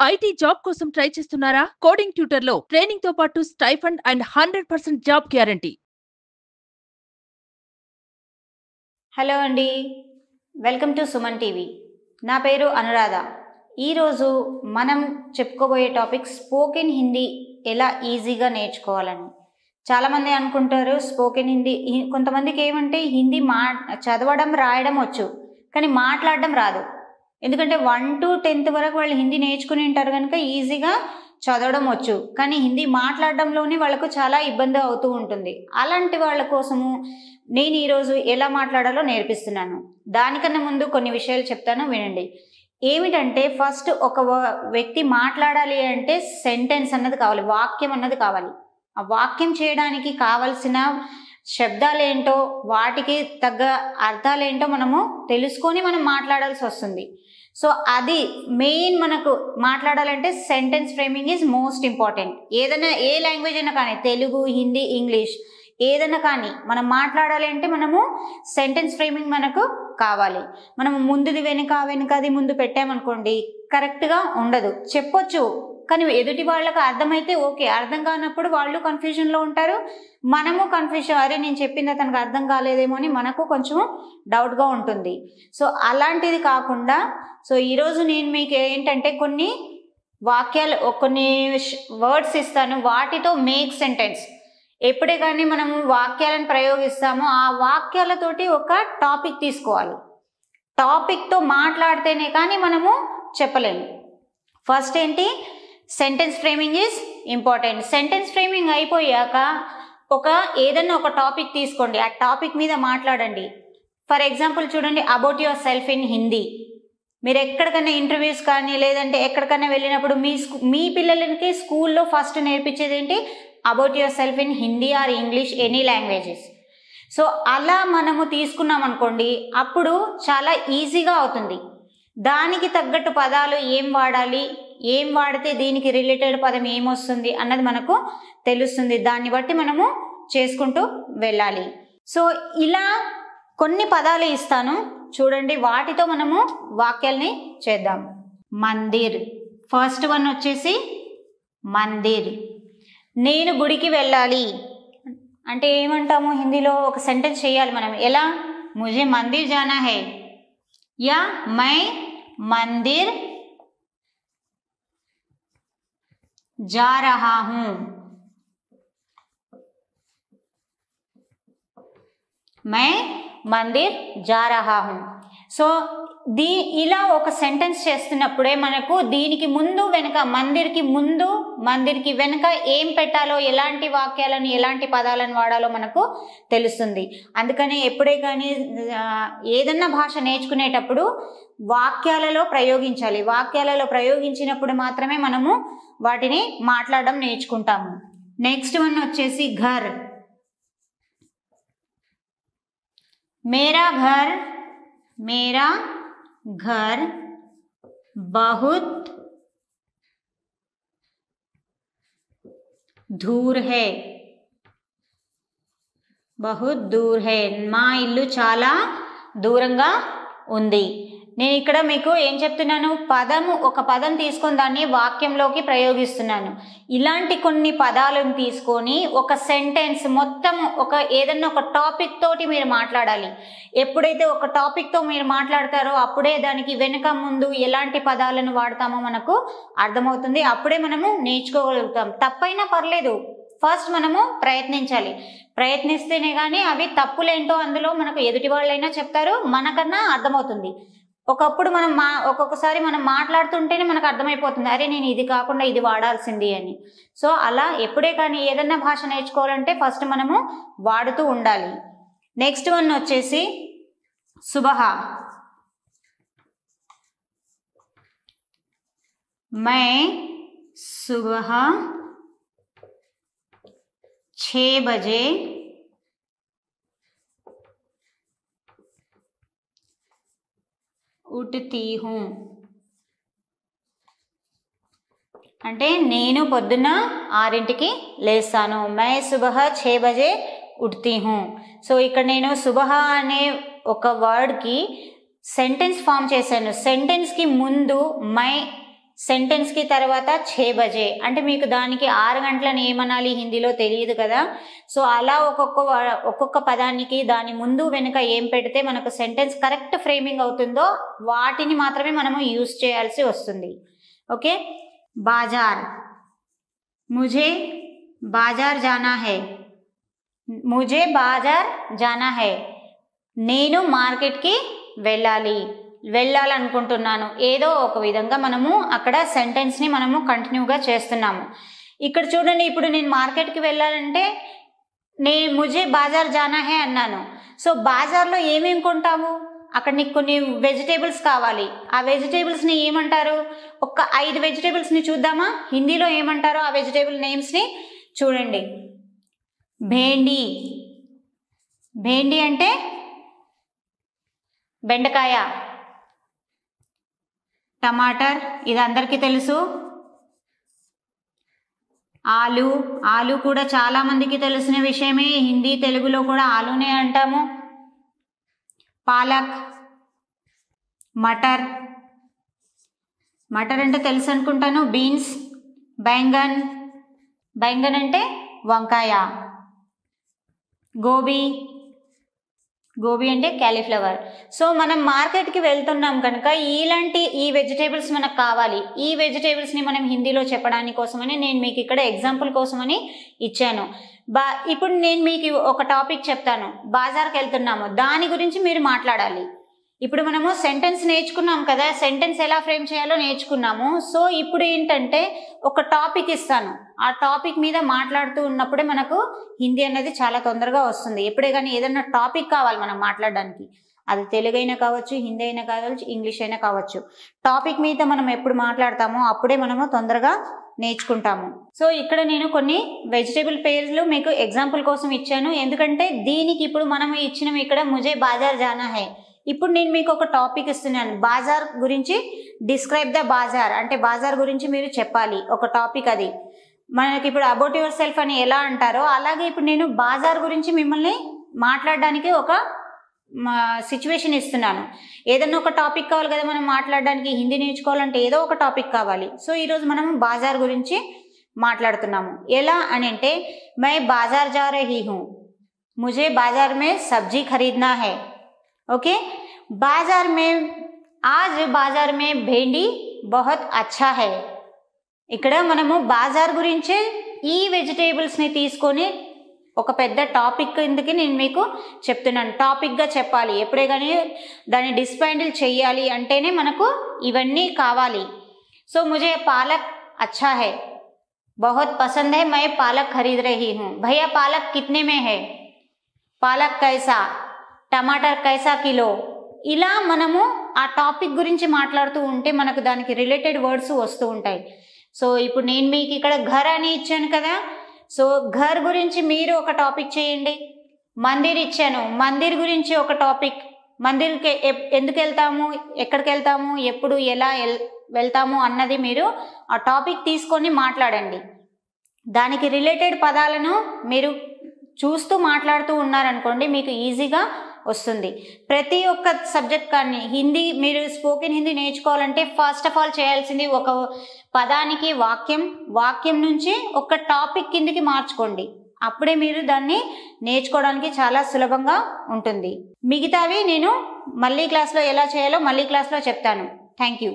IT job కోసం try చేస్తున్నారా? Coding ట్యూటర్లో training తో పాటు stipend and 100% job guarantee. Hello అండి, వెల్కమ్ టు సుమన్ టీవీ. నా పేరు అనురాధ. ఈరోజు మనం చెప్పుకోబోయే టాపిక్ స్పోకెన్ హిందీ ఎలా ఈజీగా నేర్చుకోవాలని. చాలామంది అనుకుంటారు స్పోకెన్ హిందీ, కొంతమందికి ఏమంటే హిందీ చదవడం రాయడం వచ్చు కానీ మాట్లాడడం రాదు. ఎందుకంటే 1 to 10th వరకు వాళ్ళు హిందీ నేర్చుకుని ఉంటారు కనుక ఈజీగా చదవడం వచ్చు, కానీ హిందీ మాట్లాడడంలోనే వాళ్ళకు చాలా ఇబ్బంది అవుతూ ఉంటుంది. అలాంటి వాళ్ళ కోసము నేను ఈరోజు ఎలా మాట్లాడాలో నేర్పిస్తున్నాను. దానికన్నా ముందు కొన్ని విషయాలు చెప్తాను, వినండి. ఏమిటంటే ఫస్ట్ ఒక వ్యక్తి మాట్లాడాలి అంటే సెంటెన్స్ అన్నది కావాలి, వాక్యం అన్నది కావాలి. ఆ వాక్యం చేయడానికి కావలసిన శబ్దాలేంటో వాటికి తగ్గ అర్థాలేంటో మనము తెలుసుకొని మనం మాట్లాడాల్సి వస్తుంది. సో అది మెయిన్. మనకు మాట్లాడాలంటే sentence framing is most important. ఏదైనా ఏ లాంగ్వేజ్ అయినా కానీ, తెలుగు, హిందీ, ఇంగ్లీష్ ఏదైనా కానీ మనం మాట్లాడాలి అంటే మనము సెంటెన్స్ ఫ్రేమింగ్ మనకు కావాలి. మనము ముందుది వెనుకది ముందు పెట్టామనుకోండి కరెక్ట్గా ఉండదు. చెప్పొచ్చు కానీ ఎదుటి వాళ్ళకు అర్థమైతే ఓకే, అర్థం కానప్పుడు వాళ్ళు కన్ఫ్యూజన్లో ఉంటారు, మనము కన్ఫ్యూజన్, అరే నేను చెప్పింది అతనికి అర్థం కాలేదేమో అని మనకు కొంచెం డౌట్గా ఉంటుంది. సో అలాంటిది కాకుండా, సో ఈరోజు నేను మీకు ఏంటంటే కొన్ని వాక్యాలు, కొన్ని వర్డ్స్ ఇస్తాను, వాటితో మేక్ సెంటెన్స్. ఎప్పుడే కానీ మనము వాక్యాలను ప్రయోగిస్తామో ఆ వాక్యాలతోటి ఒక టాపిక్ తీసుకోవాలి. టాపిక్తో మాట్లాడితేనే కానీ మనము చెప్పలేము. ఫస్ట్ ఏంటి, sentence framing is important. Sentence framing అయిపోయాక ఏదన్నా ఒక టాపిక్ తీసుకోండి, ఆ టాపిక్ మీద మాట్లాడండి. ఫర్ ఎగ్జాంపుల్ చూడండి, about yourself in Hindi. మీరు ఎక్కడికైనా ఇంటర్వ్యూస్ కానీ లేదంటే ఎక్కడికైనా వెళ్ళినప్పుడు మీ పిల్లలకి స్కూల్లో ఫస్ట్ నేర్పించేది ఏంటి, about yourself in Hindi or English, any languages. So అలా మనము తీసుకున్నాం అనుకోండి, అప్పుడు చాలా ఈజీగా అవుతుంది. దానికి తగ్గట్టు పదాలు ఏం వాడాలి, ఏం వాడితే దీనికి రిలేటెడ్ పదం ఏమొస్తుంది అన్నది మనకు తెలుస్తుంది. దాన్ని బట్టి మనము చేసుకుంటూ వెళ్ళాలి. సో ఇలా కొన్ని పదాలు ఇస్తాను చూడండి, వాటితో మనము వాక్యాల్ని చేద్దాం. మందిర్, ఫస్ట్ వన్ వచ్చేసి మందిర్. నేను గుడికి వెళ్ళాలి అంటే ఏమంటాము హిందీలో? ఒక సెంటెన్స్ చేయాలి మనం. ఎలా? ముझे మందిర్ జానా హై, యా మై మందిర్ जा रहा हूं, मैं मंदिर जा रहा हूं. సో ఇలా ఒక సెంటెన్స్ చేస్తున్నప్పుడే మనకు దీనికి ముందు వెనుక, మందిర్కి ముందు మందిర్కి వెనుక ఏం పెట్టాలో, ఎలాంటి వాక్యాలను ఎలాంటి పదాలను వాడాలో మనకు తెలుస్తుంది. అందుకని ఎప్పుడే కానీ ఏదన్నా భాష నేర్చుకునేటప్పుడు వాక్యాలలో ప్రయోగించాలి. వాక్యాలలో ప్రయోగించినప్పుడు మాత్రమే మనము వాటిని మాట్లాడడం నేర్చుకుంటాము. నెక్స్ట్ వన్ వచ్చేసి ఘర్. మేరా ఘర్ बहुत दूर है, बहुत दूर है. మా ఇల్లు చాలా దూరంగా ఉంది. నేను ఇక్కడ మీకు ఏం చెప్తున్నాను, ఒక పదం తీసుకొని దాన్ని వాక్యంలోకి ప్రయోగిస్తున్నాను. ఇలాంటి కొన్ని పదాలను తీసుకొని ఒక సెంటెన్స్ మొత్తం ఏదన్నా ఒక టాపిక్ తోటి మీరు మాట్లాడాలి. ఎప్పుడైతే ఒక టాపిక్తో మీరు మాట్లాడతారో అప్పుడే దానికి వెనుక ముందు ఎలాంటి పదాలను వాడతామో మనకు అర్థమవుతుంది. అప్పుడే మనము నేర్చుకోగలుగుతాం. తప్పైనా పర్లేదు, ఫస్ట్ మనము ప్రయత్నించాలి. ప్రయత్నిస్తేనే కానీ అవి తప్పులేంటో అందులో మనకు ఎదుటి వాళ్ళైనా చెప్తారు, మనకన్నా అర్థమవుతుంది. ఒక్కొక్కసారి మనం మాట్లాడుతుంటేనే మనకు అర్థమైపోతుంది, అరే నేను ఇది కాకుండా ఇది వాడాల్సింది అని. సో అలా ఎప్పుడే కానీ ఏదన్నా భాష నేర్చుకోవాలంటే ఫస్ట్ మనము వాడుతూ ఉండాలి. నెక్స్ట్ వన్ వచ్చేసి సుబహ. మై సుబహ 6 बजे ఉఠతీ హూ అంటే నేను పొద్దున్న 6ంటికి లేస్తాను. మై సుబహ 6 బజే ఉఠతీ హూ. సో ఇక్కడ నేను సుబహ అనే ఒక వర్డ్కి సెంటెన్స్ ఫామ్ చేశాను. సెంటెన్స్కి ముందు మై సెంటెన్స్కి తర్వాత 6 బజే అంటే మీకు దానికి 6 గంటలని ఏమనాలి హిందీలో తెలియదు కదా. సో అలా ఒక్కొక్క పదానికి దాని ముందు వెనుక ఏం పెడితే మనకు సెంటెన్స్ కరెక్ట్ ఫ్రేమింగ్ అవుతుందో వాటిని మాత్రమే మనము యూజ్ చేయాల్సి వస్తుంది. ఓకే, బాజార్, ముझे బాజార్ జానా హై, ముझे బాజార్ జానా హై, నేను మార్కెట్కి వెళ్ళాలనుకుంటున్నాను. ఏదో ఒక విధంగా మనము అక్కడ సెంటెన్స్ని మనము కంటిన్యూగా చేస్తున్నాము. ఇక్కడ చూడండి, ఇప్పుడు నేను మార్కెట్కి వెళ్ళాలంటే ముझे బాజార్ జానా హై అన్నాను. సో బాజార్లో ఏమేమి కొంటాము, అక్కడ నీకు కొన్ని వెజిటేబుల్స్ కావాలి. ఆ వెజిటేబుల్స్ని ఏమంటారు, ఒక 5 వెజిటేబుల్స్ని చూద్దామా, హిందీలో ఏమంటారో ఆ వెజిటేబుల్ నేమ్స్ని చూడండి. భేండి, భేండి అంటే బెండకాయ. టమాటర్, ఇది అందరికీ తెలుసు. ఆలు, ఆలు కూడా చాలా మందికి తెలిసిన విషయమే, హిందీ తెలుగులో కూడా ఆలునే అంటాము. పాలక్, మటర్, మటర్ అంటే తెలుసు అనుకుంటాను. బీన్స్, బైంగన్, బైంగన్ అంటే వంకాయ. గోబీ, గోబీ అంటే క్యాలీఫ్లవర్. సో మనం మార్కెట్కి వెళ్తున్నాం కనుక ఈ వెజిటేబుల్స్ మనకు కావాలి. ఈ వెజిటేబుల్స్ని మనం హిందీలో చెప్పడానికి కోసమని నేను మీకు ఇక్కడ ఎగ్జాంపుల్ కోసమని ఇచ్చాను. ఇప్పుడు నేను మీకు ఒక టాపిక్ చెప్తాను, బాజార్కి వెళ్తున్నాము, దాని గురించి మీరు మాట్లాడాలి. ఇప్పుడు మనము సెంటెన్స్ నేర్చుకున్నాం కదా, సెంటెన్స్ ఎలా ఫ్రేమ్ చేయాలో నేర్చుకున్నాము. సో ఇప్పుడు ఏంటంటే ఒక టాపిక్ ఇస్తాను, ఆ టాపిక్ మీద మాట్లాడుతూ ఉన్నప్పుడే మనకు హిందీ అనేది చాలా తొందరగా వస్తుంది. ఎప్పుడే కానీ ఏదన్నా టాపిక్ కావాలి మనం మాట్లాడడానికి, అది తెలుగు అయినా కావచ్చు, హిందీ అయినా కావచ్చు, ఇంగ్లీష్ అయినా కావచ్చు, టాపిక్ మీద మనం ఎప్పుడు మాట్లాడతామో అప్పుడే మనము తొందరగా నేర్చుకుంటాము. సో ఇక్కడ నేను కొన్ని వెజిటేబుల్ పేర్లు మీకు ఎగ్జాంపుల్ కోసం ఇచ్చాను, ఎందుకంటే దీనికి ఇప్పుడు మనం ఇచ్చినవి ఇక్కడ ముझे బాజార్ జానా హై. ఇప్పుడు నేను మీకు ఒక టాపిక్ ఇస్తున్నాను, బాజార్ గురించి, డిస్క్రైబ్ ద బాజార్ అంటే బాజార్ గురించి మీరు చెప్పాలి ఒక టాపిక్. అది మనకి ఇప్పుడు అబౌట్ యువర్ సెల్ఫ్ అని ఎలా అంటారో అలాగే ఇప్పుడు నేను బాజార్ గురించి మిమ్మల్ని మాట్లాడడానికి ఒక సిచ్యువేషన్ ఇస్తున్నాను. ఏదన్నా ఒక టాపిక్ కావాలి కదా మనం మాట్లాడడానికి, హిందీ నేర్చుకోవాలంటే ఏదో ఒక టాపిక్ కావాలి. సో ఈరోజు మనం బాజార్ గురించి మాట్లాడుతున్నాము. ఎలా అని అంటే, మై బాజార్ జా రహీ హూ, ముझे బాజార్ మే సబ్జీ ఖరీదనా హై. ఓకే, బాజార్ మే ఆజ్ బాజార్ మే భేండి బహుత్ అచ్చా హై. ఇక్కడ మనము బాజార్ గురించే ఈ వెజిటేబుల్స్ని తీసుకొని ఒక పెద్ద టాపిక్ కిందకి నేను మీకు చెప్తున్నాను. టాపిక్గా చెప్పాలి, ఎప్పుడే కానీ దాన్ని డిస్పాండిల్ చెయ్యాలి అంటేనే మనకు ఇవన్నీ కావాలి. సో ముझे పాలక్ అచ్చా హై, बहुत पसंद है, मैं पालक खरीद रही हूँ. भैया पालक कितने में है, पालक कैसा, टमाटर कैसा किलो. ఇలా మనము ఆ టాపిక్ గురించి మాట్లాడుతూ ఉంటే మనకు దానికి రిలేటెడ్ వర్డ్స్ వస్తూ ఉంటాయి. సో ఇప్పుడు నేను మీకు ఇక్కడ ఘర్ అని ఇచ్చాను కదా, సో ఘర్ గురించి మీరు ఒక టాపిక్ చేయండి. మందిర్ ఇచ్చాను, మందిర్ గురించి ఒక టాపిక్. మందిర్కి ఎందుకు వెళ్తాము, ఎక్కడికి వెళ్తాము, ఎప్పుడు ఎలా వెళ్తాము అన్నది మీరు ఆ టాపిక్ తీసుకొని మాట్లాడండి. దానికి రిలేటెడ్ పదాలను మీరు చూస్తూ మాట్లాడుతూ ఉన్నారనుకోండి, మీకు ఈజీగా వస్తుంది. ప్రతి ఒక్క సబ్జెక్ట్ కానీ హిందీ మీరు స్పోకెన్ హిందీ నేర్చుకోవాలంటే ఫస్ట్ ఆఫ్ ఆల్ చేయాల్సింది ఒక పదానికి వాక్యం నుంచి ఒక టాపిక్ కిందికి మార్చుకోండి. అప్పుడే మీరు దాన్ని నేర్చుకోవడానికి చాలా సులభంగా ఉంటుంది. మిగతావి నేను మళ్ళీ క్లాస్లో ఎలా చేయాలో మళ్ళీ క్లాస్లో చెప్తాను. Thank you.